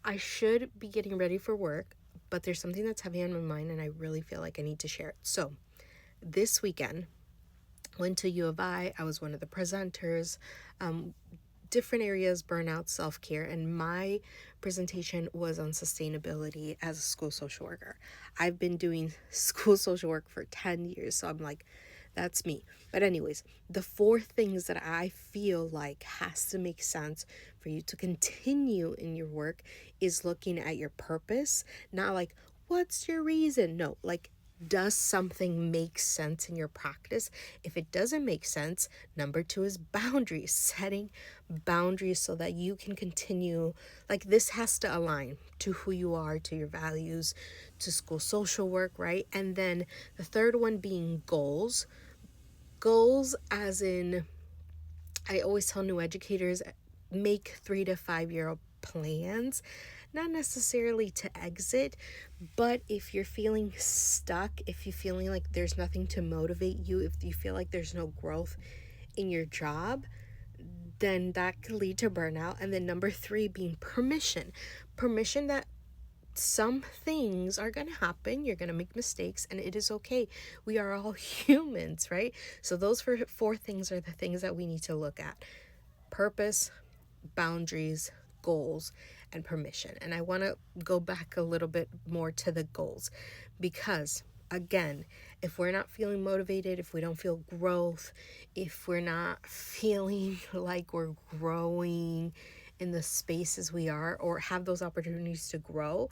I should be getting ready for work, but there's something that's heavy on my mind and I really feel like I need to share it. So, this weekend, went to U of I. I was one of the presenters. Different areas, burnout, self-care, and my presentation was on sustainability as a school social worker. I've been doing school social work for 10 years, so I'm like, that's me. But anyways, the four things that I feel like has to make sense for you to continue in your work is looking at your purpose, not like, what's your reason? No, like, does something make sense in your practice? If it doesn't make sense, number two is boundaries, setting boundaries so that you can continue. Like, this has to align to who you are, to your values, to school social work, right? And then the third one being goals. Goals, as in, I always tell new educators, make 3 to 5 year plans, not necessarily to exit, but if you're feeling stuck, if you're feeling like there's nothing to motivate you, if you feel like there's no growth in your job, then that could lead to burnout. And then number three being permission that some things are going to happen. You're going to make mistakes and it is okay. We are all humans, right? So those four things are the things that we need to look at: purpose, boundaries, goals, and permission. And I want to go back a little bit more to the goals because, again, if we're not feeling motivated, if we don't feel growth, if we're not feeling like we're growing in the spaces we are or have those opportunities to grow,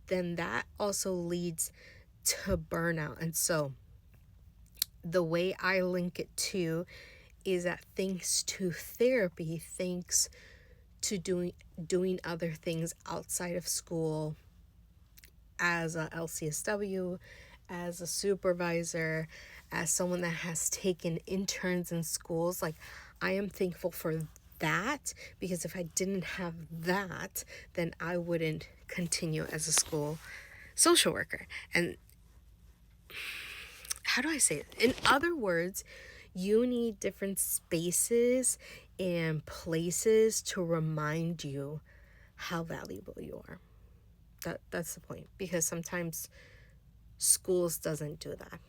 then that also leads to burnout. And so the way I link it to is that thanks to therapy, thanks to doing other things outside of school, as a LCSW, as a supervisor, as someone that has taken interns in schools, like, I am thankful for that, because if I didn't have that, then I wouldn't continue as a school social worker. And how do I say it? In other words, you need different spaces and places to remind you how valuable you are. That's the point, because sometimes schools doesn't do that.